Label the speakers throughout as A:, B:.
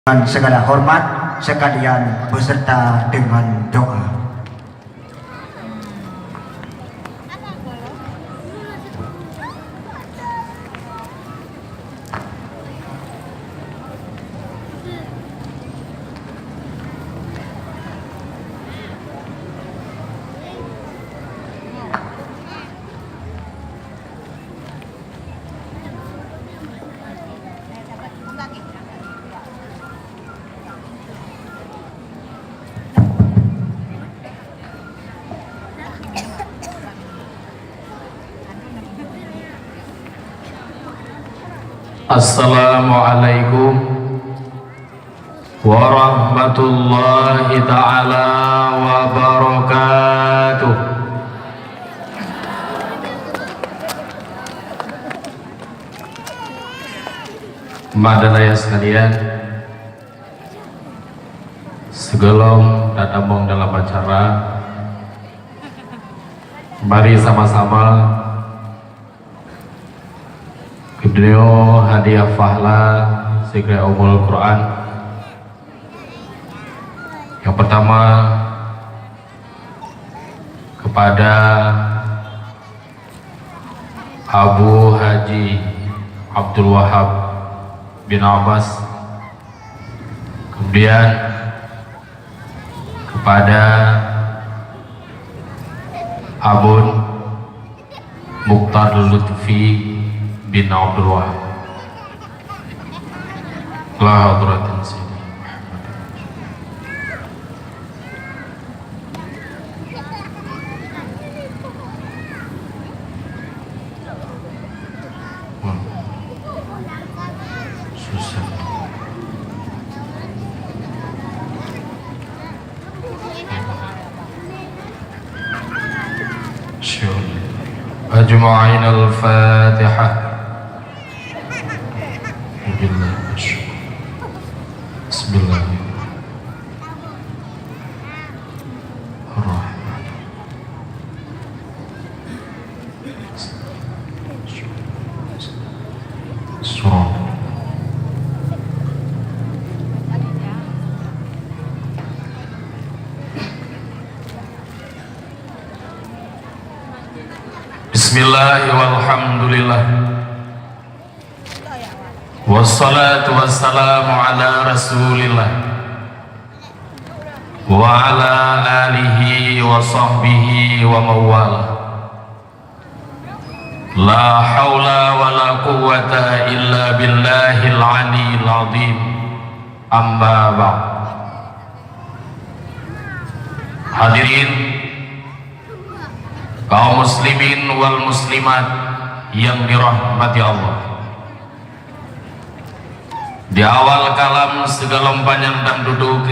A: Dengan segala hormat sekalian beserta dengan doa.
B: Assalamualaikum warahmatullahi ta'ala wabarakatuh. Madanaya sekalian, sebelum datang dalam acara, mari sama-sama video hadiah fahla Sigre Umul Quran. Yang pertama kepada Abu Haji Abdul Wahab bin Abbas, kemudian kepada Abun Mukhtar Lutfi bin Abdul Wahab la hadratin Sayyidi Muhammad. Susah. Ajma'in al-Fatihah. Bismillahirrahmanirrahim. Walhamdulillah. Wassalatu wassalamu ala Rasulillah wa ala alihi wa sahbihi wa mawala. La hawla wa la quwwata illa billahil aliyyil azim. Amma ba'd. Hadirin kaum muslimin wal muslimat yang dirahmati Allah. Di awal kalam segala panjang dan duduk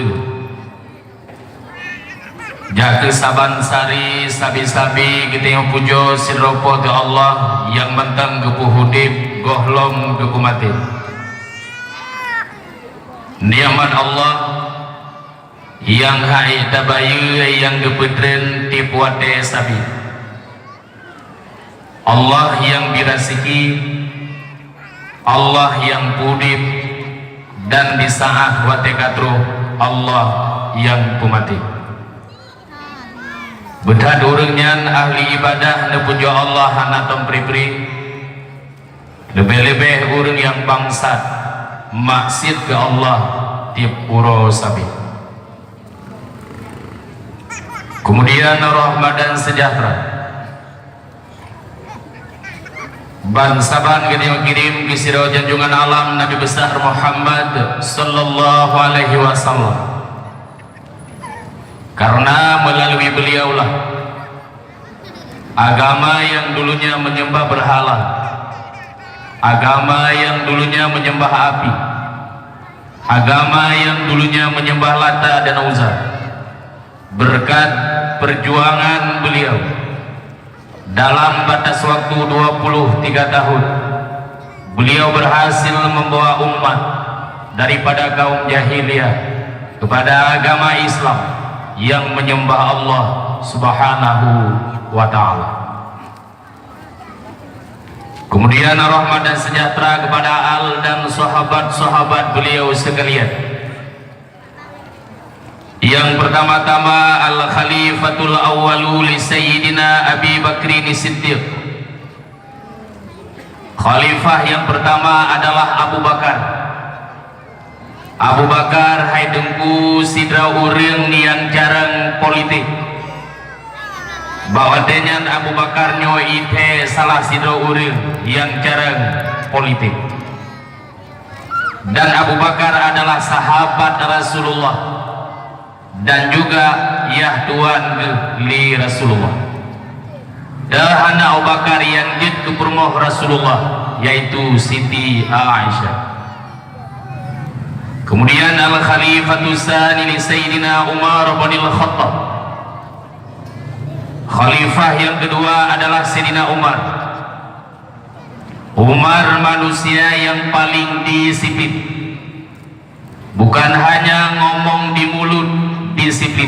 B: jatuh saban sari sabi-sabi kita yang pujo siropo di Allah yang mentang gepuh hudib gohlom gepuh mati. Nikmat Allah yang hai tabayu yang geputren tipuate sabi. Allah yang dirasihi, Allah yang pudip, dan di saat watekatru Allah yang pumati. Bedad urangnya ahli ibadah nepujo Allah hanatom pripri, lebih-lebih urang yang bangsat maksud ke Allah tiap puro sabi. Kemudian rahmat dan sejahtera bansaban yang kirim kisiro janjungan alam Nabi besar Muhammad sallallahu alaihi wasallam, karena melalui beliaulah agama yang dulunya menyembah berhala, agama yang dulunya menyembah api, agama yang dulunya menyembah Lata dan Uzza, berkat perjuangan beliau dalam batas waktu 23 tahun beliau berhasil membawa umat daripada kaum jahiliyah kepada agama Islam yang menyembah Allah Subhanahu wa ta'ala. Kemudian rahmat dan sejahtera kepada al dan sahabat-sahabat beliau sekalian Yang pertama-tama Al-Khalifatul Awwalu li Sayyidina Abi Bakrin Siddiq. Khalifah yang pertama adalah Abu Bakar. Abu Bakar haidengku sidra urang yang jarang politik. Bahwa dengan Abu Bakar nyoi teh salah sidra urang yang jarang politik. Dan Abu Bakar adalah sahabat Rasulullah dan juga ya tuan li Rasulullah. Dahana Abu Bakar yang jid ke rumah Rasulullah yaitu Siti Aisyah. Kemudian Al-Khalifatul Tsani li Sayyidina Umar bin Al-Khattab. Khalifah yang kedua adalah Sayyidina Umar. Umar manusia yang paling disiplin. Bukan hanya ngomong di mulut disiplin,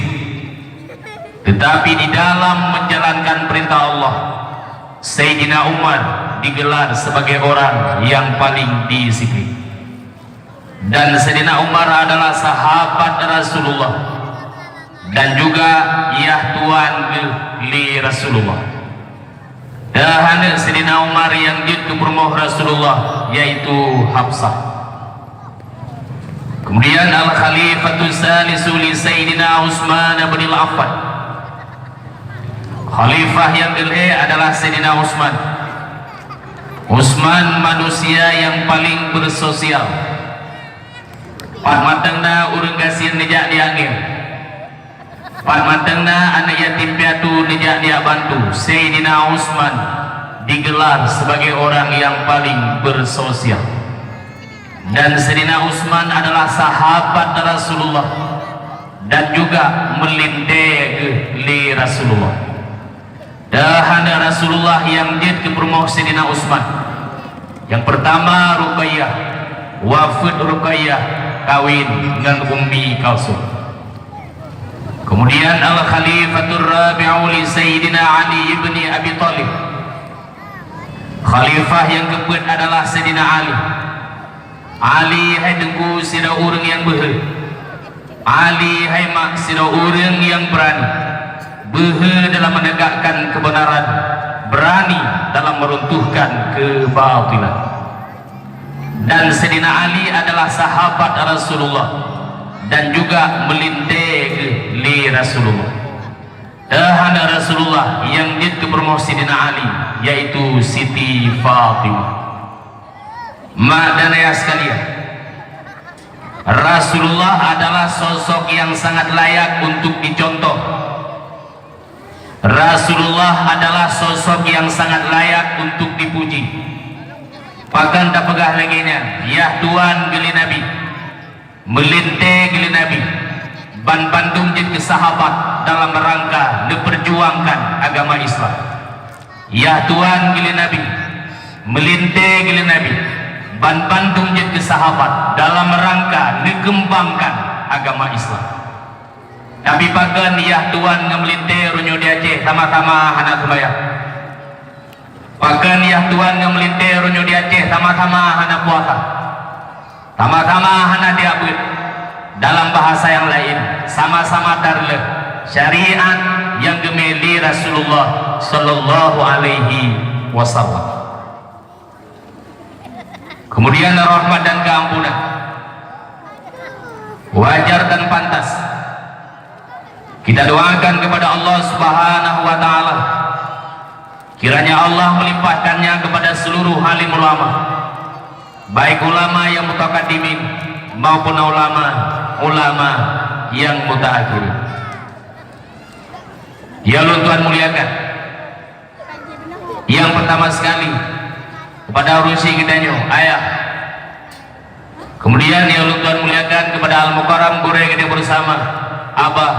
B: tetapi di dalam menjalankan perintah Allah, Sayyidina Umar digelar sebagai orang yang paling disiplin. Dan Sayyidina Umar adalah sahabat Rasulullah dan juga ya tuan li Rasulullah. Dan Sayyidina Umar yang jid ke rumah Rasulullah yaitu Hafsah. Kemudian Al-Khalifatul Salisu li Sayyidina Utsman bin Affan. Khalifah yang kedua adalah Sayyidina Utsman. Utsman manusia yang paling bersosial. Pak matangna urang gasieun nejak dianggil. Pak matangna anak yatim piatu nejak dia bantu. Sayyidina Utsman digelar sebagai orang yang paling bersosial. Dan Sayyidina Utsman adalah sahabat Rasulullah dan juga melindai li Rasulullah. Dan Rasulullah yang jid ke rumah Sayyidina Utsman. Yang pertama Ruqayyah, wafud Ruqayyah kawin dengan Ummi Kalsum. Kemudian Al-Khalifatur Rabi'u li Sayyidina Ali ibn Abi Thalib. Khalifah yang keempat adalah Sayyidina Ali. Ali hai dengku sida urang yang behe. Ali hai mak sida urang yang berani. Behe dalam menegakkan kebenaran, berani dalam meruntuhkan kebatilan. Dan Sayyidina Ali adalah sahabat Rasulullah dan juga melindai li Rasulullah. Dan Rasulullah yang jid ke rumah Sayyidina Ali yaitu Siti Fatimah. Mak dan ayah sekalian, Rasulullah adalah sosok yang sangat layak untuk dicontoh. Rasulullah adalah sosok yang sangat layak untuk dipuji. Bahkan tak pegah lagi nya, ya tuan geli Nabi, melinte geli Nabi, ban bandung jid ke sahabat dalam rangka diperjuangkan agama Islam. Ya tuan geli Nabi, melinte geli Nabi, ban bandung jid ke sahabat dalam rangka dikembangkan agama Islam. Tapi pagan ya tuan ngemelinte runyo di Aceh sama-sama anak sembahyang. Pagan ya tuan ngemelinte runyo di Aceh sama-sama anak puasa. Sama-sama anak diabut. Dalam bahasa yang lain, sama-sama darle syariat yang gemeli Rasulullah sallallahu alaihi wasallam. Kemudian rahmat dan keampunan, wajar dan pantas kita doakan kepada Allah Subhanahu wa taala, kiranya Allah melimpahkannya kepada seluruh alim ulama, baik ulama yang mutaqaddimin maupun ulama yang mutaakhirin. Ya Allah Tuhan muliakan, yang pertama sekali kepada urusi kita nyo ayah. Kemudian ya Allah Tuhan muliakan kepada Al-Mukarram Gure kita bersama Abah.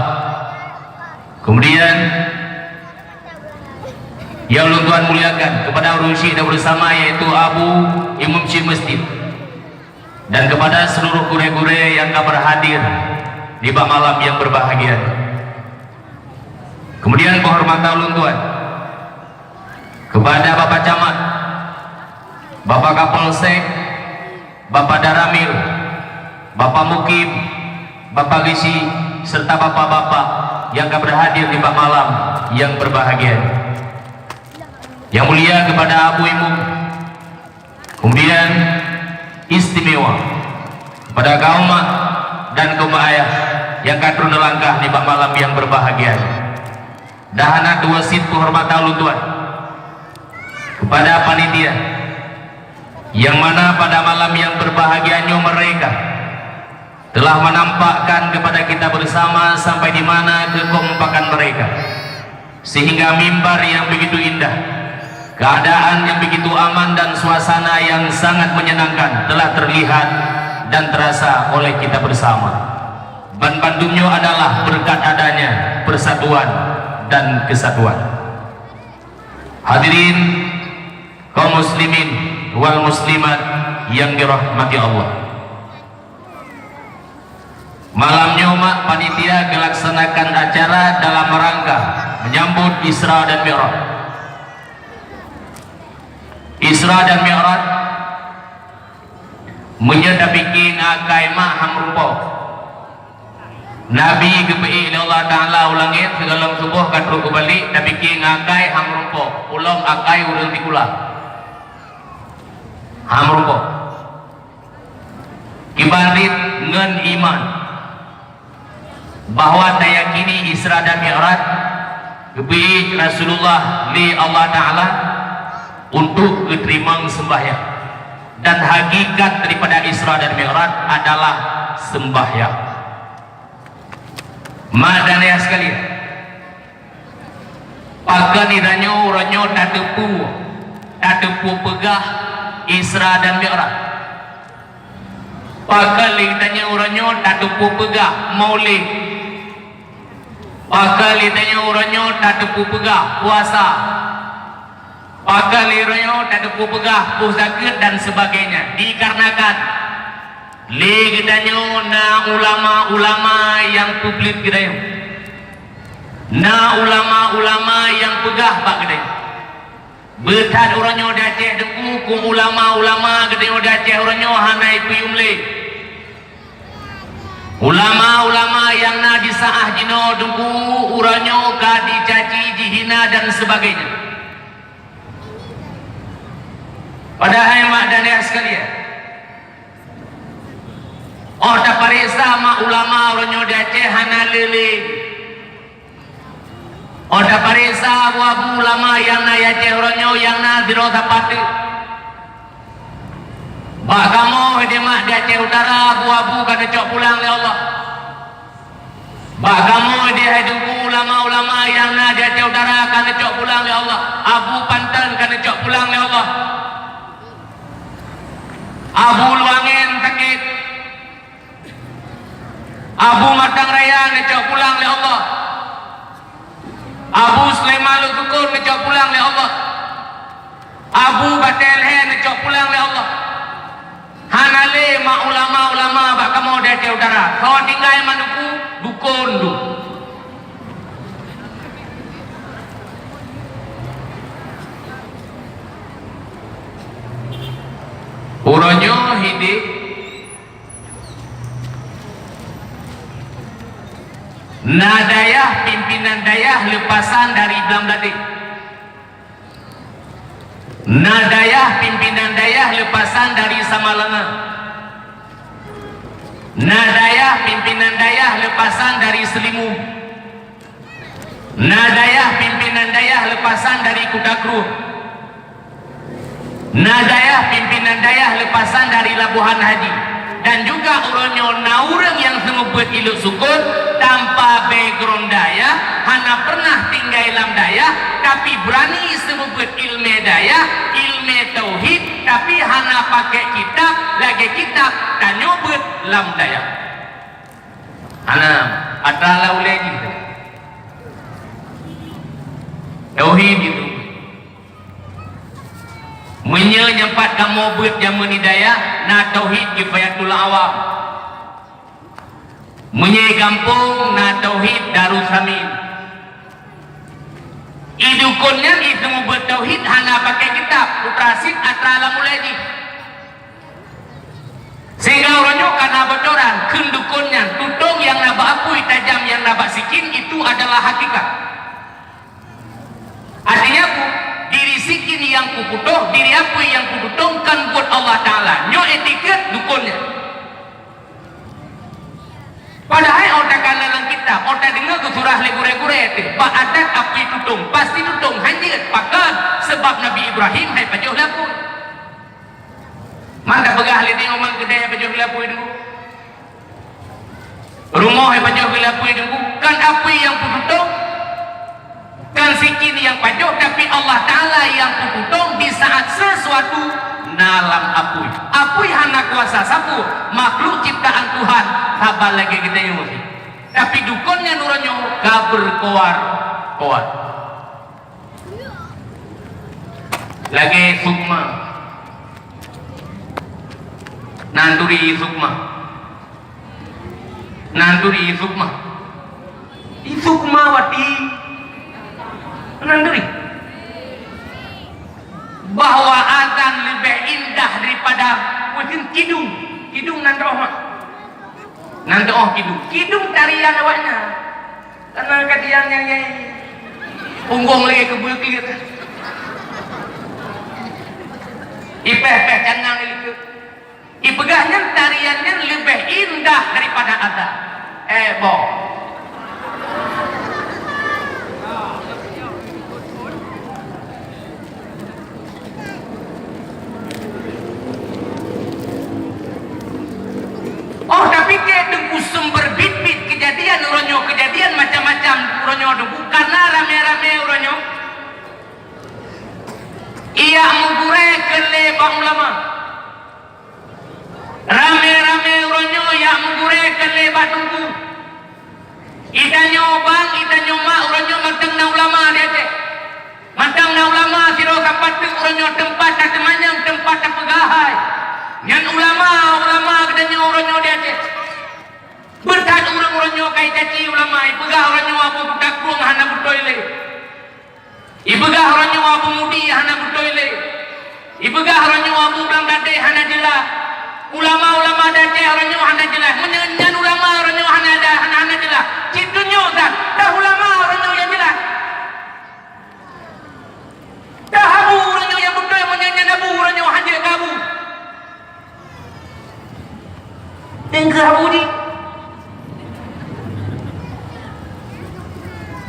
B: Kemudian ya Allah Tuhan muliakan kepada urusi kita bersama yaitu Abu Imam Syekh Masjid, dan kepada seluruh gure-gure yang akan berhadir di malam yang berbahagia. Kemudian penghormatan Allah Tuhan kepada Bapak Camat, Bapak Kapolsek, Bapak Daramil, Bapak Mukim, Bapak Gisi, serta bapak-bapak yang berhadir di malam yang berbahagia. Yang mulia kepada Abu Ibu, kemudian istimewa pada kaum mak dan kaum ayah yang katrun langkah di malam yang berbahagia. Dahana dua sit penghormatan lutuan kepada panitia yang mana pada malam yang berbahagianya mereka telah menampakkan kepada kita bersama sampai di mana kekompakan mereka, sehingga mimbar yang begitu indah, keadaan yang begitu aman dan suasana yang sangat menyenangkan telah terlihat dan terasa oleh kita bersama. Bandungnya adalah berkat adanya persatuan dan kesatuan. Hadirin kaum muslimin wal muslimat yang dirahmati Allah, malamnya umat panitia melaksanakan acara dalam rangka menyambut Isra dan Mi'raj. Isra dan Mi'raj menyedapiki ngakai mah hamrupo Nabi kepi ila Allah Ta'ala ulangit segala subuh katru kembali dapiki ngakai hamrupo ulam akai urang tikula hamrupo kibarit ngen iman bahwa dayakini Isra dan Mi'raj kepi Rasulullah li Allah Ta'ala untuk diterima sembahyang, dan hakikat daripada Isra dan Mi'raj adalah sembahyang. Mak dan ayah sekalian, pakai niranya orangnya tak tepu pegah Isra dan Mi'raj. Pakai litanya orangnya tak tepu pegah maulid. Pakai litanya orangnya tak tepu pegah puasa. Pakai litanya tak tepu pegah puzakat dan sebagainya. Dikarenakan ligitanya na ulama-ulama yang publik gedaya, na ulama-ulama yang pegah bak gedaya. Betad orangnya dah cek deku ku ulama-ulama gedaya dah cek orangnya hanai piyumle. Ulama-ulama yang na disaah jino deku orangnya ka dicaci dihina dan sebagainya. Padahal mak dan ayah sekalian, oh tak parisa mak ulama orangnya dah cek hana lele. Oh tak parisa abu ulama yang na ya cek orangnya yang na diro tapati. Bak kamu dia mak dah cek utara abu kena cok pulang le Allah. Bak kamu dia hidup ulama-ulama yang na dia cek utara kena cok pulang le Allah. Abu Pantan kena cok pulang le Allah. Abu Luangin sakit, Abu Matang Raya ngecok pulang le Allah. Abu Sulaiman Lutukun ngecok pulang le Allah. Abu Batel He ngecok pulang le Allah. Hanale ma ulama-ulama bak kamu dah ke utara. Kau tinggal manuku dukun du. Orangnya hidup nadayah pimpinan dayah lepasan dari Islam tadi. Nadayah pimpinan dayah lepasan dari Samalanga. Nadayah pimpinan dayah lepasan dari Selimu. Nadayah pimpinan dayah lepasan dari Kudakru. Nadayah pimpinan dayah lepasan dari Labuhan Haji. Dan juga orangnya naurang yang semebut iluk sukun tanpa background dayah, hana pernah tinggal dalam dayah, tapi berani semebut ilmu dayah, ilmu tauhid, tapi hana pakai kitab, lagi kitab tak nyobut dalam dayah. Hana adalah oleh gitu tauhid itu menyempat kamu buat jamu hidayah na tauhid kifayatul awam, menyai kampung na tauhid darus samin. Idukunnya itu membuat tauhid hana pakai kitab utrasid atrala mulai sehingga orangnya karena bocoran kendukunnya tutung yang naba aku apui tajam yang nabak sikin itu adalah hakikat. Artinya ku diri sikin yang kuputuh, diri apui yang kuputungkan buat Allah Ta'ala. Nyo etiket dukunnya. Padahal otak kalalang kita, otak dengar ke surah legure-gure itu. Pak adat apui tutung, pasti tutung hanjir pakan sebab Nabi Ibrahim hai pajuh lapui. Mana begah li tengok mang kedai pajuh lapui dulu. Rumah hai pajuh lapui dulu. Kan apui yang pututung, kan sikin yang pajuh, tapi Allah Ta'ala yang pututung di saat sesuatu nalam apui. Apui hana kuasa sapu, makhluk ciptaan Tuhan. Habal lagi kita yang mesti. Tapi dukunnya nuranyo kabur koar. Lagi sukma. Nanduri sukma. Isukma wati. Nanduri. Bahwa azan lebih indah daripada mungkin kidung nandoh. Nandoh kidung tarian awaknya. Karena kadian yang punggung lagi ke bulu kilit. Ipeh canang itu. Ipegahnya tariannya lebih indah daripada azan. Boh. Oh, tapi ke dengku sumber bit-bit kejadian uronyo, kejadian macam-macam uronyo dengku karena rame-rame uronyo. Ia mugure kele bang ulama. Rame-rame uronyo ia mugure kele batungku. Idanyo bang, idanyo mak uronyo matang na ulama dia cek. Matang na ulama siro kapat uronyo tempat temannya tempat pegahai. Yang ulama kedanya uronyo dia cek. Berkat urang-uronyo kai caci ulama, ipegah uronyo abu budakrung hana butoile. Ipegah uronyo abu mudi hana butoile. Ipegah uronyo abu belang dade hana jela. Ulama dade uronyo hana jela. Menyenyan ulama uronyo hana jela. Citunyo tak, dah ulama uronyo yang jela. Dah abu uronyo yang butoi menyenyan abu uronyo hana kabu. Engkau abu di.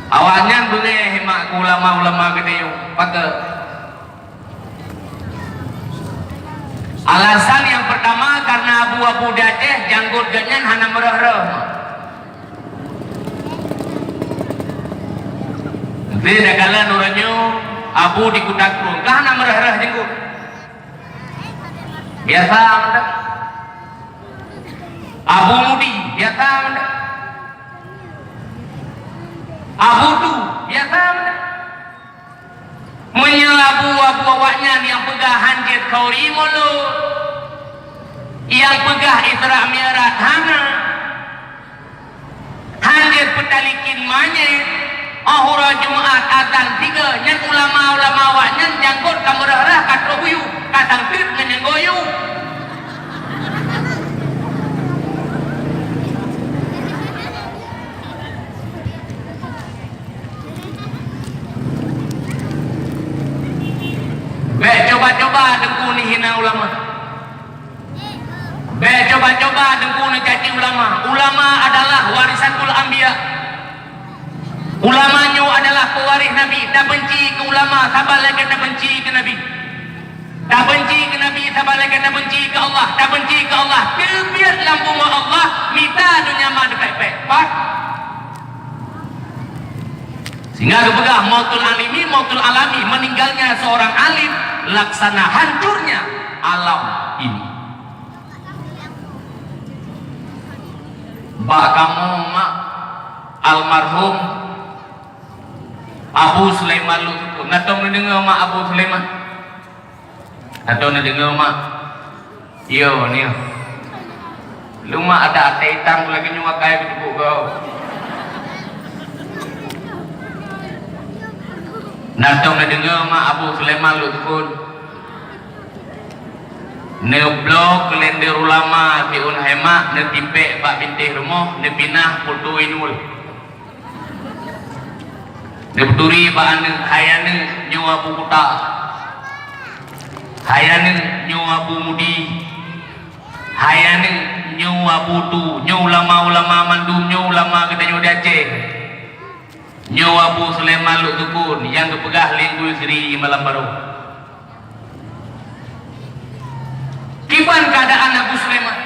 B: Awalnya dulu hemat ulama gede yung pakai. Alasan yang pertama karena abu-abu Aceh janggut ganyan hana merah-rah. Nanti dagala nuranyo abu di kudakrung kah hana merah-rah janggut. Biasa mendak. Abu mudi biasa mendak. Abu tu biasa menyelabu abu awaknya yang pegah hanjit kauri mulu, yang pegah Isra Mi'raj hana hanjit petalikin manye ahura Jumat azan 3 nyen ulama awaknya janggut kamerah katrobuyu kadang tit nyengoyu. Coba-coba dengku ni hina ulama. Coba-coba dengku ni caci ulama. Ulama adalah warisatul anbiya. Ulamanya adalah pewaris Nabi. Tak benci ke ulama, sabar lagi tak benci ke Nabi. Tak benci ke Nabi, sabar lagi tak benci ke Allah. Tak benci ke Allah. Kebiat lambung Allah, minta dunia mah dekat-dekat. Pak. Sehingga kepegah mautul alimi, mautul alami, meninggalnya seorang alim, laksana hancurnya alam ini. Mbak kamu mak almarhum Abu Sulaiman Lutu. Natong mendengar mak Abu Sulaiman. Natong mendengar mak. Yo ni. Lu mak ada ate hitam lagi nyuak kaya begitu kau. Natong mendengar mak Abu Sulaiman Lutu. ne blok kalender ulama ti un hemak ne tipe bak bintih rumah ne pinah foto inul ne berduri bak ane hayane nyawa bu kuta hayane nyawa bu mudi hayane nyawa butu nyawa ulama mandum nyawa ulama kita nyawa Aceh nyawa bu Sulaiman Luk Tukun yang kepegah lingkul Seri Malam Baru. Kipan keadaan Abu Sulaiman?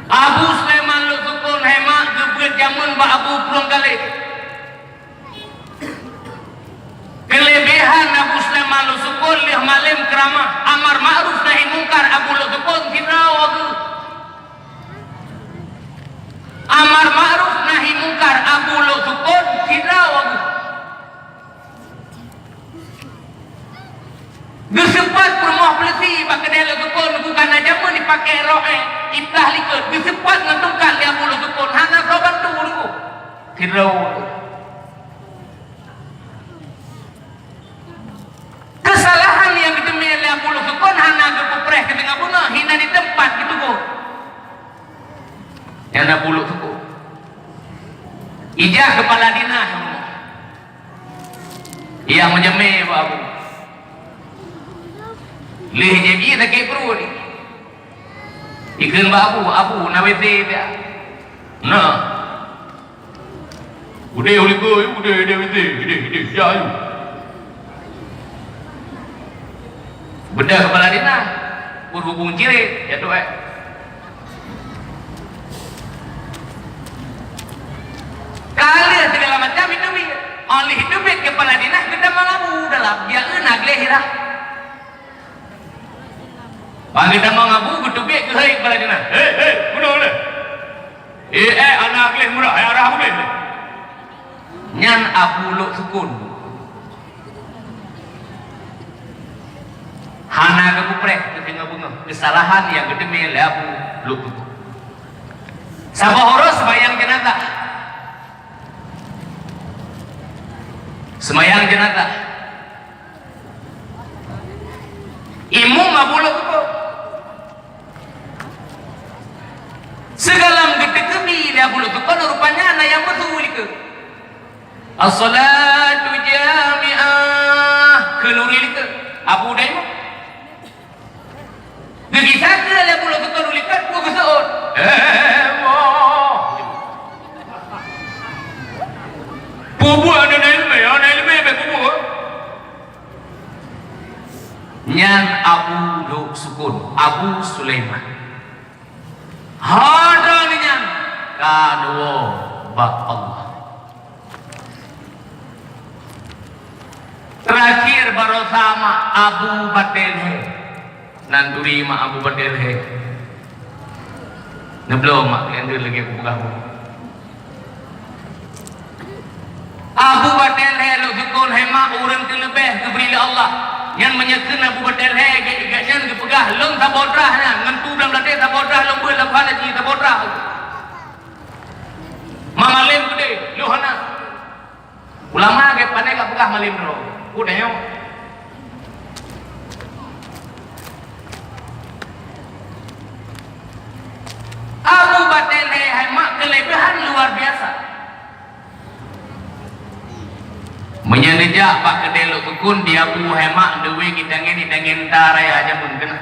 B: Abu Sulaiman Luk Tukun hemat gebet jamun ba Abu pulang kali. Kelebihan Abu Sulaiman Luk Tukun lih malim keramah amar ma'ruf nahi mungkar Abu Luk Tukun tidak wagu. Amar ma'ruf nahi mungkar Abu Luk Tukun tidak wagu. Gesepat rumah pelesi bak kedai Luk Tukun bukan aja pun dipakai roe iblah likut gesepat ngetungkan dia Abu Luk Tukun hana kau bantu dulu tidak wagu. Kesalahan yang ditemui oleh Abu Luk Tukun hana kepupreh ke tengah bunga hina di tempat gitu kok yang Abu Luk Tukun ijah kepala dinah yang menjemih Pak Abu lih jadi tak kaya perlu ni ikan Pak Abu nawete dia nah udah oleh kau udah ya ayo bedah kepala dinah berhubung ciri ya tu kali segala macam itu oleh hidup kepala dinah kita mengabu dalam dia enak lehirah bagi kita mengabu ketubik ke hai kepala dinah bunuh le anak leh murah arah boleh nyan Abu Luk Tukun hana kepupreh ke tengah bunga kesalahan yang kedemi oleh Abu Luk Tukun sabah horos bayang jenazah semayang jenazah imum Abu Luk Tukun segala getekebi dia Abu Luk Tukun rupanya anak yang betul ke as-salatu jami'ah keluri ke Abu Daimah gegisah ke dia Abu Luk Tukun ulikat ku keseut bubu ada ilmu kubu nyan Abu Luk Sukun Abu Sulaiman ada ni nyan kadwo bak Allah terakhir baru sama Abu Badelhe nanduri ma Abu Badelhe nebelum mak kendir lagi aku pegang Abu Badelhe Luk Tukun hemat urang kelebih keberi Allah yang menyekan Abu Badelhe gagaknya kepegah long tabodrahnya ngentu dalam latih tabodrah long boleh lepas lagi tabodrah mamalim gede luhana ulama ke pandai gak pegah malim dulu udah yuk Abu Badelhe hemat kelebihan luar biasa menyenejak Pak Kedai Luk Tukun dia Abu hemat dewi kita ngin taraya aja pun kena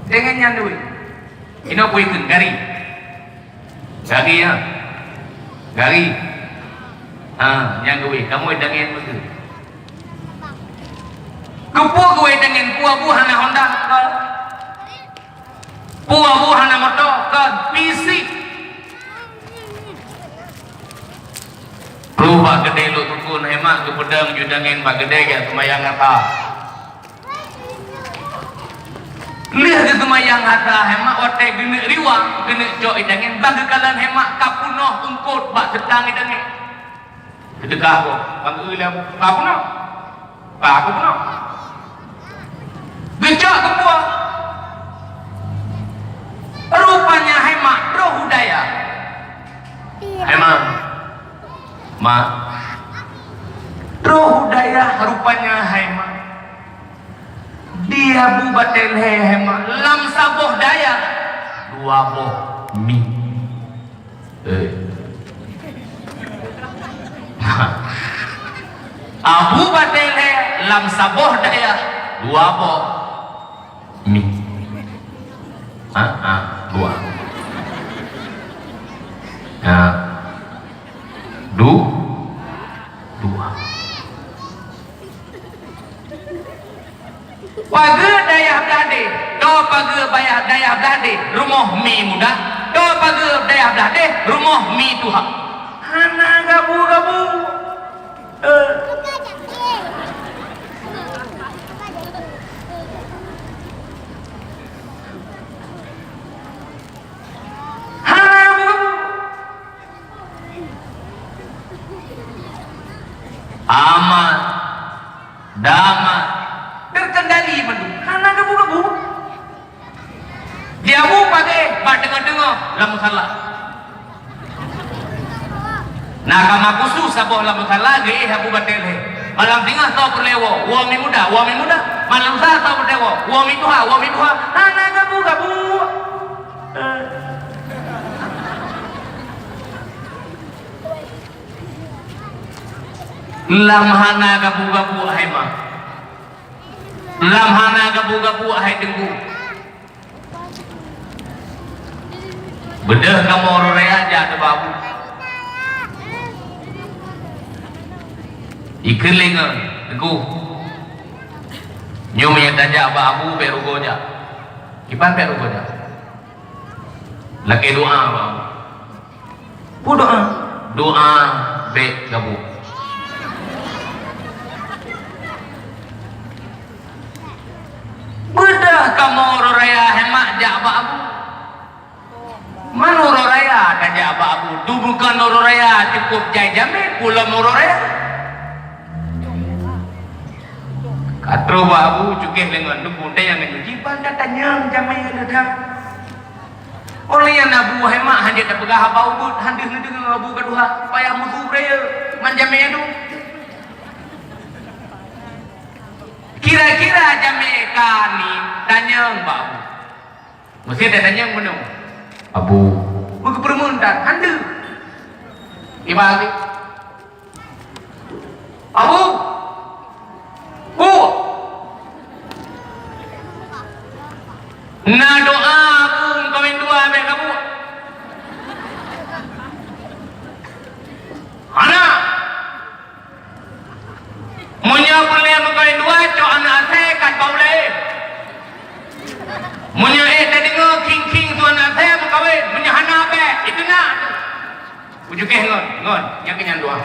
B: dengan yang dewi ini apa ikut gari ya gari yang dewi kamu dengan betul kepu gue dengan pu Abu hana Honda pu Abu hana motor ke fisik Pak Kedai Luk Tukun hemat ke pedang judangin Pak Kedai ke semayang ngata lihat ke semayang ngata hemat watek gini riwang gini jok idangin bagi kalian hemat kapunoh ungkut bak sedang idangin sedekah kok bagi ilah kapunoh pak kapunoh gecak ke buah rupanya hemat roh budaya hemat roh daya rupanya hemat dia bu batel hemat lam saboh daya dua boh mi abu batel lam saboh daya dua boh mi dua dua pagi daya belade do pagi bayar daya belade rumah mi muda do pagi daya belade rumah mi tuha hana gabu aman damai terkendali madu hana gabu dia bu pakai bak dengar lamu salah nakama khusus saboh lamu salah ge habu batel malam tingah tau perlewo wami muda malam sah tau perlewo wami tuha hana gabu lam hana gabu ahai ma lam hana gabu ahai dengku bedah kamu orang raya aja ada babu ikan lengan dengku nyomnya tajak babu berugoja ipan berugoja lagi doa babu bu doa be gabu bedah kamu orang raya hemat jak babu mana orang raya tajak babu tu bukan orang raya cukup jai jamin pulang orang raya katro babu cukih lengan tu bunda yang nyuci pandai tanya jamin ada dah oleh yang nabu hemat hanya tak pegah bau but handis ni dengan babu kedua payah musuh raya manjamin tu kira-kira jamaica ni tanya babu mesti ada tanya mana abu muka permundan handa ibali abu bu na doa abu kawin dua ambil kamu anak munya boleh mengkawin dua cok anak saya kat baulai munya tak dengar king tu anak saya mengkawin munya hana apa itu nak ujukeh ngon yang kenyan dua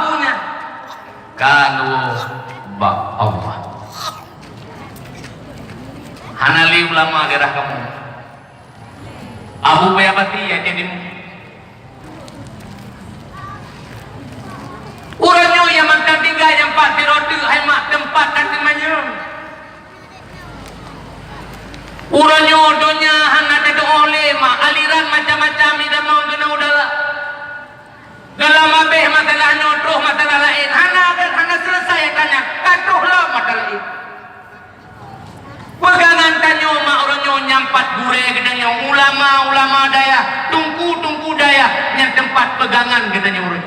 B: punya kanu ba Allah hanali ulama daerah kamu Abu Bayabati ya jadi urangnya yang makan tiga yang empat roti hemat tempat dan temanya urangnya donya hana ada oleh aliran macam-macam ida mau kena udara dalam abeh masalahnya terus masalah lain hana selesai tanya katuhlah masalah lain pegangan tanya mak orangnya nyampat gure katanya ulama daya tungku daya yang tempat pegangan katanya orang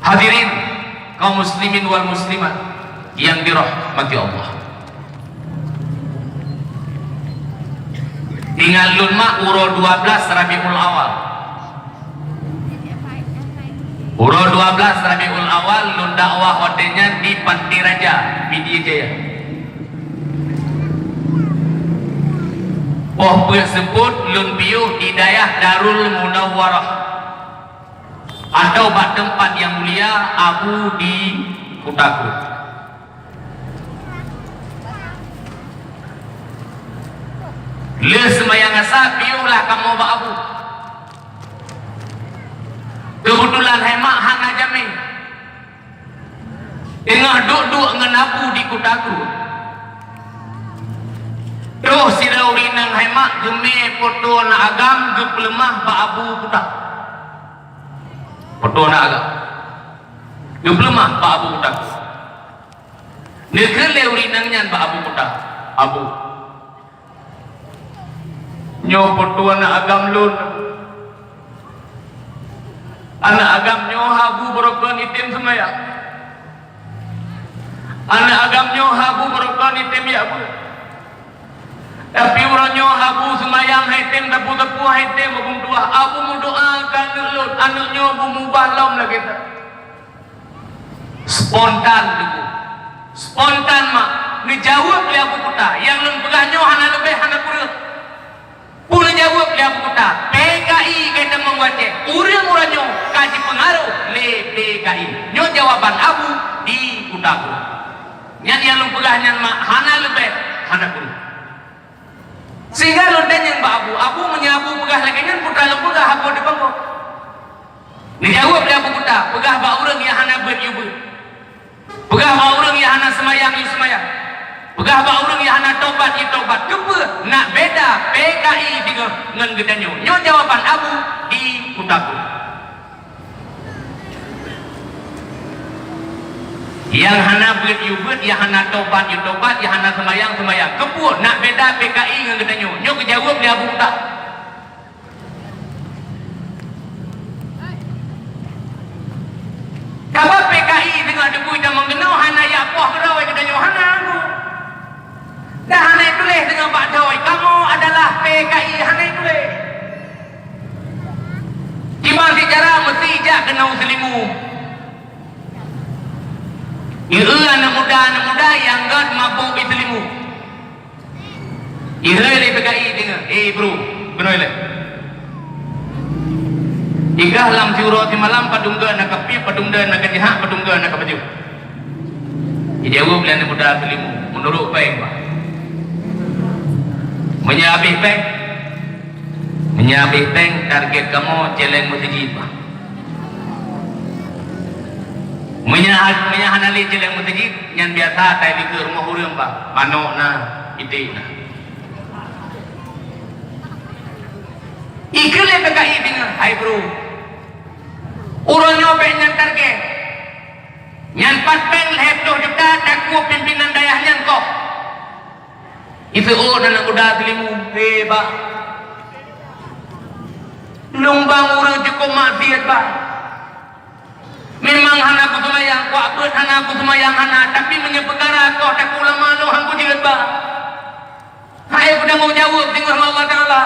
B: hadirin kaum muslimin wal muslimat yang dirahmati Allah tinggal lun mak uro 12 Rabiul Awal uro 12 Rabiul Awal lun dakwah hodenya di Panti Raja Media Jaya sebut lun piuh di dayah Darul Munawwarah atau bak tempat yang mulia Abu di Kutaku le semayang asa piuhlah kamu bak Abu kebetulan hemat hang jamin tengah duduk dengan Abu di Kutaku Doh sirau rinang hemat geme foto na agam ge pelemah ba abu kuda. Foto na agam. Ge pelemah ba abu kuda. Negeri rinang nyan ba abu kuda. Abu. Nyo foto na agam lun. Anak agam nyo habu berokon itim semaya. Anak agam nyo habu berokon itim ya bu. Tapi orangnya habu semayang haitim tepu-tepu haitim hukum dua. Abu mendoakan ngelut anaknya mengubah lom lagi. Spontan tu. Spontan mak. Ngejawab dia Abu Kuta. Yang lem pegahnya hana lebih hana kurang. Pun jawab dia Abu Kuta. PKI kita membaca. Orang-orangnya kaji pengaruh le PKI. Nyo jawaban Abu di Kutaku. Yang lem pegahnya mak hana lebih hana kurang. Sehingga lonten yang Abu menyabu pegah lagi kan putra lem pegah Abu di bangkok. Dijawab dia Abu Kuta. Pegah ba orang yang hana ber ibu. Pegah ba orang yang hana semayang yu semayang. Pegah ba orang yang hana tobat yu tobat. Kepa nak beda PKI dengan ngan gedanyo. Nyo jawaban Abu di Kutaku. Yang hana ber yu ber, yang hana tobat yu tobat, yang hana semayang semayang. Kepa nak beda PKI dengan gedanyo. Nyo kejawab dia Abu Kuta. Kalau PKI dengan debu dan mengenal hana ya poh kerawai gedanyo hana aku. Dah hana tulis dengan Pak Doi, kamu adalah PKI hana tulis. Gimana sejarah mesti jak kena selimu. Ira anak muda yang god mabuk selimu. Ira le PKI dengan, bro, kena le. Igah lam juro si malam padungga nak kapi padungga nak jihad padungga nak baju. Dijawab oleh anak muda selimu menurut baik pak. Menyabih bank target kamu celeng masjid pak. Menyahan ali celeng masjid yang biasa tai di rumah hurung pak. Manok na ide na. Ikhle PKI dengan hai bro. Urangnya banyak target. Yang 4 bank lebih juta takut pimpinan dayahnya kok. Itu dan udah selimu hebat. Lumbang orang cukup maksiat pak. Memang hana ku semayang ku abad hana ku semayang hana. Tapi menyepegara kau tak ulama lo hangku jirat pak. Hai sudah mau jawab dengan Allah Ta'ala.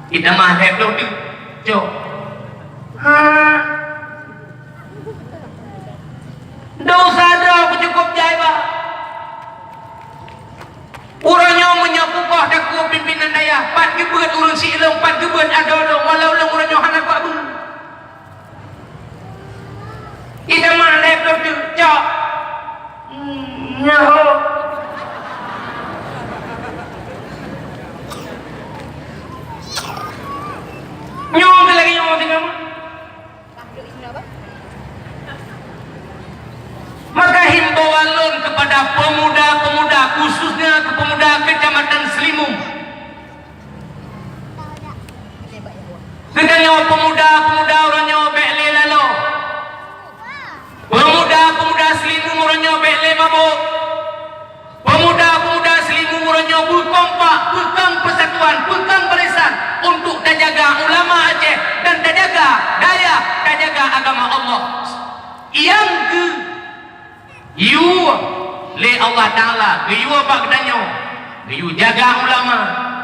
B: Kita mah heblo tu. Cok. Dosa dah cukup jai pak. Orangnya menyapu kau takut pimpinan daya. Pat gebet urang si long, pat gebet ada long. Walau long orangnya hana kau abu. Kita mah heblo tu. Cok. Nyaho. Nyong lagi nyong dengan maka himbauan lun kepada pemuda-pemuda khususnya ke pemuda kecamatan Selimung. Dengan pemuda-pemuda orangnya bekle lalo. Pemuda-pemuda Selimung orangnya bekle mabuk. Pemuda-pemuda Selimung orangnya berkompak, pegang persatuan, pegang barisan untuk terjaga ulama Aceh dan terjaga daya, terjaga agama Allah. Yang ke you le Allah Ta'ala you apa kedanyo you jaga ulama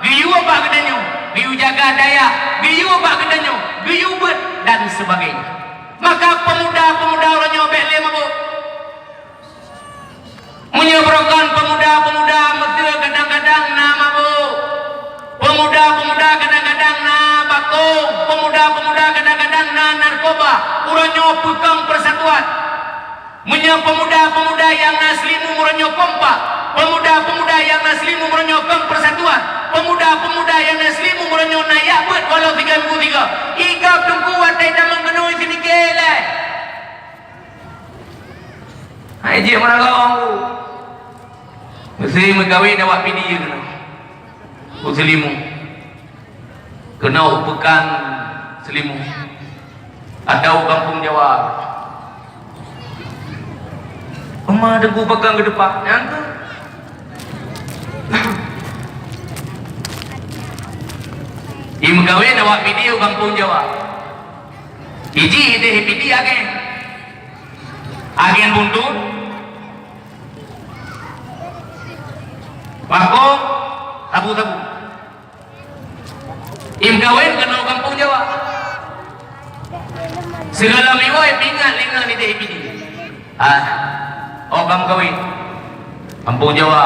B: you apa kedanyo you jaga daya you apa kedanyo you buat dan sebagainya. Maka pemuda-pemuda orangnya bekle mabuk menyebrokan pemuda-pemuda mesti kadang-kadang nama mabuk. Pemuda-pemuda kadang-kadang na bakong, pemuda-pemuda kadang-kadang na narkoba. Orangnya pegang persatuan. Pemuda-pemuda yang naslimu orangnya kompak. Pemuda-pemuda yang naslimu orangnya kong persatuan. Pemuda-pemuda yang naslimu orangnya nayak buat walau 3 Iga tunggu watai dah mengenui sini kele. Hai dia mana kau? Mesti Isteri megawai awak pidi ya kena. Selimu. Kena upekan selimu. Atau kampung Jawa. Emak debu pegang ke depan. Yang tu. Di megawai awak pidi kampung Jawa. Iji deh pidi agen. Agen buntut. Bakong, tabu-tabu. Im kawin kena kampung Jawa. Segala mewah pingat lengan ni deh pidi. Kamu kawin kampung Jawa.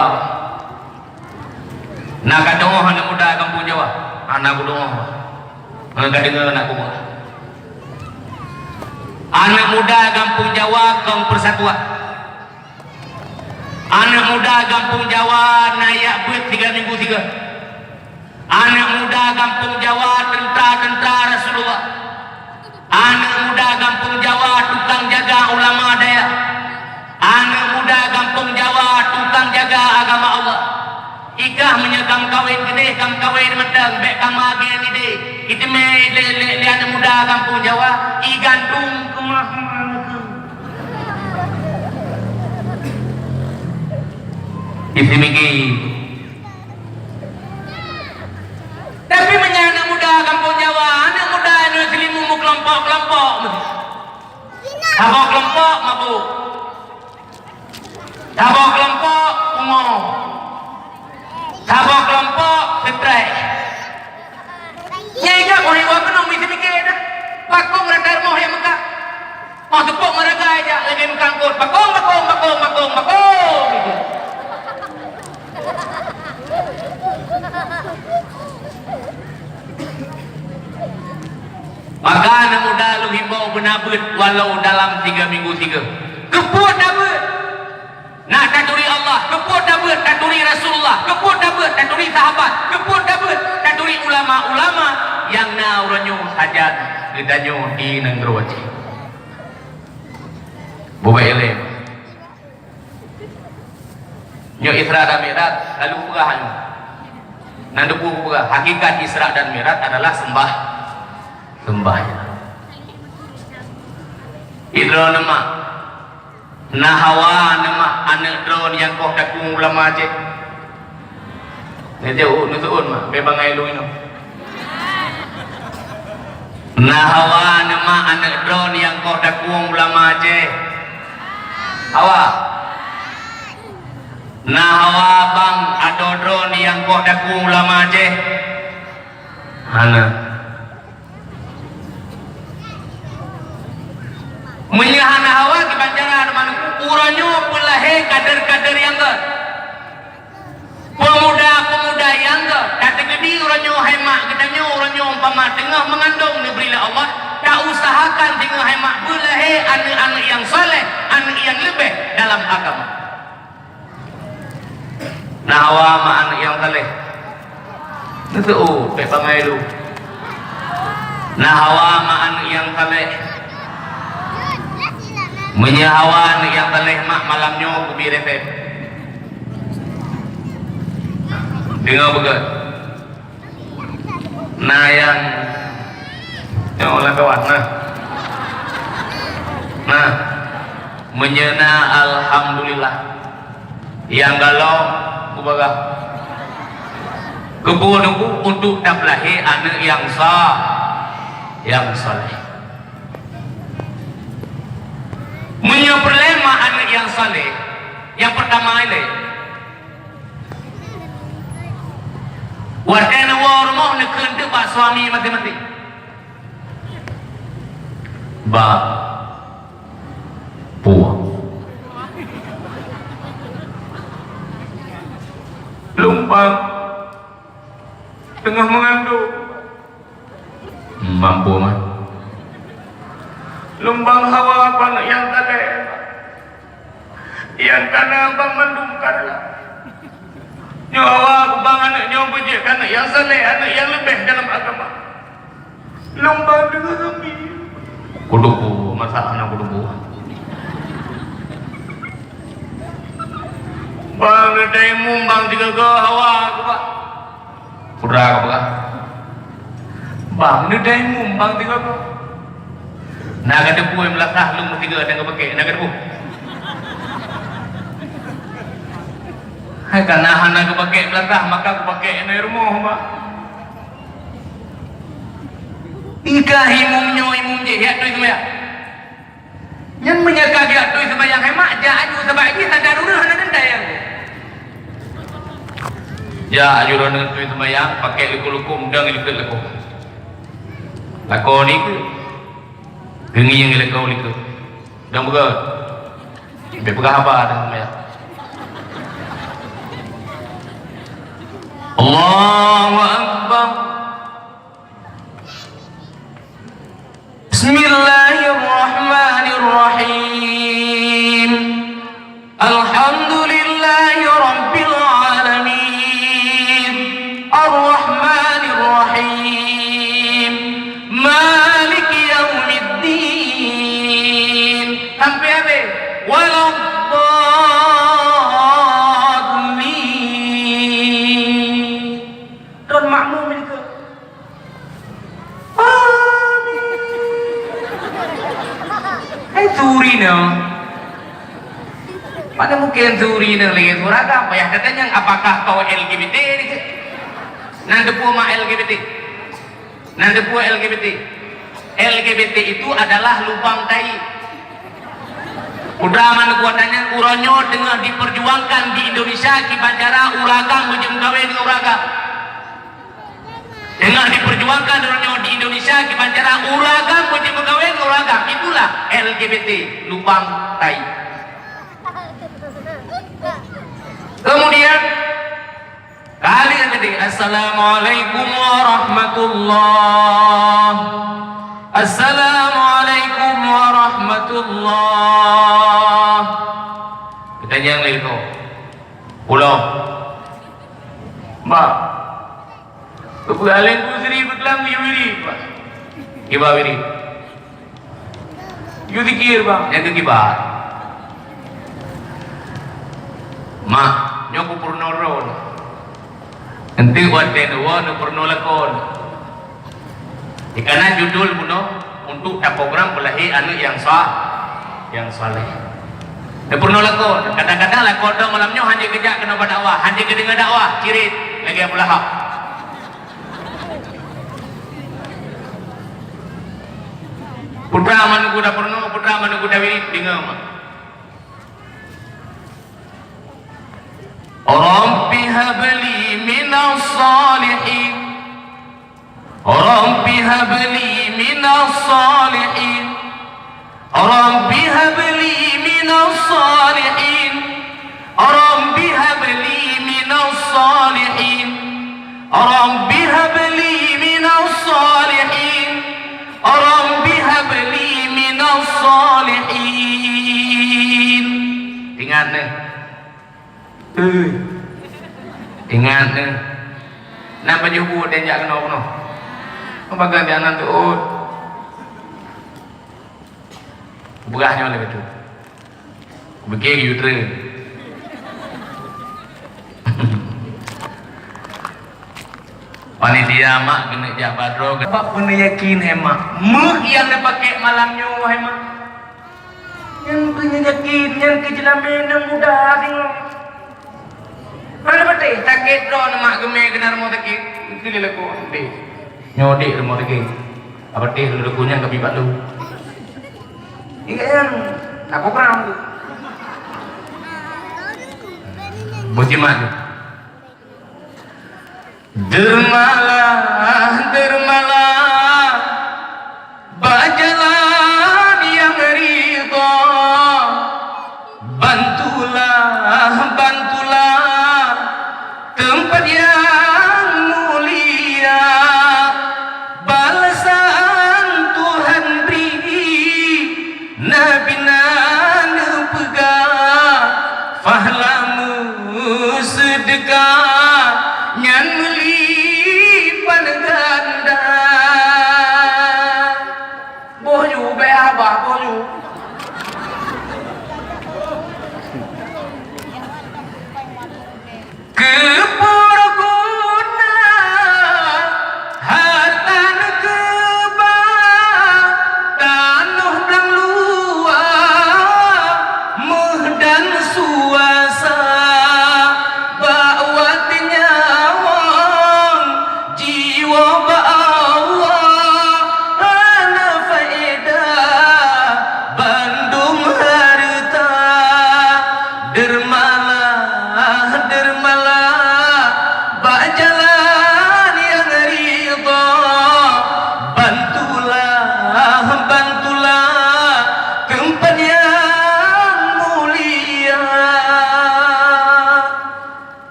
B: Nak kadang anak muda kampung Jawa. Anak kudu. Nak dengar anak kudu. Anak muda kampung Jawa kaum persatuan. Anak muda kampung Jawa naik buat 3 minggu 3. Anak muda kampung Jawa tentara Rasulullah. Anak muda kampung Jawa tukang jaga ulama daya. Anak muda kampung Jawa tukang jaga agama Allah. Ikah menyekam kawin gede, kam kawin medang, bek kam agen gede. Itu me le anak muda kampung Jawa, I gantung ke mana ke. Isi miki. Tapi anak muda kampung Jawa, anak muda anu selimu mu kelompok-kelompok. Abang kelompok mabuk. Abang kelompok umum. Abang kelompok stres. Nyai gak boleh buat kenong isi mikir dah. Pakong radar moh yang megah. Mau tepuk mereka aja lagi mengangkut. Pakong. Gitu. Maka anak muda lu himbau benabut walau dalam 3 minggu 3. Keput dabut. Nak taturi Allah, keput dabut taturi Rasulullah, keput dabut taturi sahabat, keput dabut taturi ulama-ulama yang nauranyo hajat ditanyo di negeri waci. Bubai elem. Nyo Isra dan Mi'raj lalu perahan. Nanduku pera. Hakikat Isra dan Mi'raj adalah sembahyang. Idro nama Nahawa nama anak drone yang kau takung ulama je. Ni jauh nusun mah bebang ailu ini. Nahawa nama anak drone yang kau takung ulama je. Hawa. Nahawa bang ada drone yang kau takung ulama je. Hana. Menyahana hawa ke banjaran mana uranyo pelahe kader-kader yang ke pemuda-pemuda yang ke kata gede uranyo hemat katanya uranyo umpama tengah mengandung diberilah Allah tak usahakan tengah hemat pelahe anak-anak yang soleh anak yang lebih dalam agama. Nah hawa ma anak yang soleh itu pepangai lu. Nah hawa ma anak yang soleh menyahawan yang teleh mak malamnya kubi retep dengar begat nah yang oleh kawan nah menyena alhamdulillah yang galau kubaga kebunku untuk daplahi anak yang sah yang saleh. Menyeperlema anak yang saleh. Yang pertama ini warkana warmoh nekente pak suami mati-mati ba puang lumpang tengah mengandung mampu mah lumbang hawa apa yang tadi yang kana bang mendungkar nyawa bang anak nyawa bejek anak yang saleh anak yang lebih dalam agama lumbang dengan kami kuduku masalahnya kuduku bang ledai mumbang tiga ke hawa ke pak. Pura ke pak. Bang ledai mumbang tiga ke. Nak kata pu yang melakah lu mesti tiga ada ke pakai. Nak kata pu. Hai karena hana ke pakai melakah maka aku pakaiในrumah pak. Ika himumnya himum je ya tu semua. Yang menjaga dia tu sembahyang hemat je aju sebab ini tak ada rumah nak kendai aku. Ya aju dengan tu sembahyang pakai luku-luku mudang ikut luku. Laku ni ke? Gengi yang lekau liku. Dan buka. Biar pegang apa dengan sembahyang. Allahu Akbar. Bismillahirrahmanirrahim. Alhamdulillahi rabbil alamin. Ar-Rahmanirrahim. Maliki yaumiddin. Sampai habis. Waladdallin. Tuan makmum ni ke? Suri no. Mana mungkin suri no lagi suragam. Payah katanya apakah kau LGBT ni ke? Nanti pun mak LGBT. Nanti pun LGBT. LGBT itu adalah lubang tai. Udah mana kuatannya uronyo dengan diperjuangkan di Indonesia di Banjara uragam ujung gawe dengan uragam. Dengan diperjuangkan di Indonesia di Banjara uragam ujung gawe dengan uragam. Itulah LGBT lubang tai. Kemudian kali yang tadi Assalamualaikum warahmatullah. Assalamualaikum warahmatullah. Kita yang lain tu pulau Mbak kebualan ku seri betulang wiri Pak kiba wiri you dikir bang yang kekibat mak nyoku purnoron nanti waten wan purnolakon karena judul puno untuk program belahi anu yang sah yang saleh dan purnolakon kadang-kadang lakon dong malamnya hanya kejak kena dakwah hanya kedengar dakwah cirit lagi yang belahak putra manu kuda purno putra manu kuda wiri dengar mak Rabbi habli minas salihin Rabbi habli minas salihin Rabbi habli minas salihin Rabbi habli minas salihin Rabbi habli minas salihin Rabbi habli minas salihin. Ingat ni. Ingat ni. Nak baju buat dan jak kena penuh. Apa ganti anak tu? Berahnya oleh betul. Begini yutre. Panitia mak kena jabat roh. Apa pun yakin hemat. Mek yang dia pakai malamnya hemat. Yang punya yakin, yang kejelamen yang mudah tengok. Mana betul? Sakit roh mak gemeh kena rumah sakit. Itu dia laku. Nyodik rumah sakit. Apa teh lu lakunya ke bibat lu? Ingat yang aku pernah tu. Bucimat tu. Dermalah, dermalah, berjalan yang ridha. Bantulah, bantulah, tempat yang mulia. Balasan Tuhan beri, Nabi nana pegang, fahlamu sedekah. Nyan melipan ganda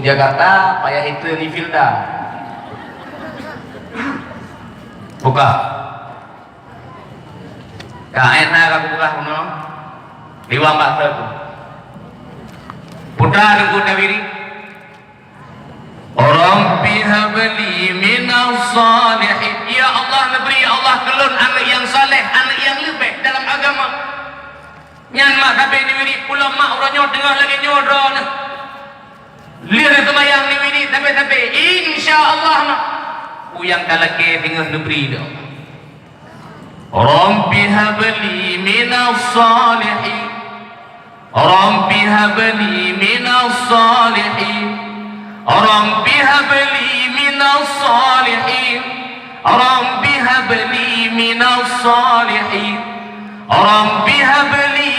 B: Jakarta payah itu di Filda. Buka. Kain nak aku buka kuno. Liwang bakso tu. Putra aku Nawiri. Rabbi habli minas salihin. Ya Allah negeri Allah kelun anak yang saleh, anak yang lebih dalam agama. Nyan mak kabeh ni wiri pula mak orang nyot tengah lagi nyodron. Lihat itu mayang ni wiri sampai insya-Allah mak uyang dalake tengah negeri dah. Rabbi habli minas salihin. Rabbi habli minas salihin. Rabbi habli minas salihin. Rabbi habli minas salihin. Rabbi habli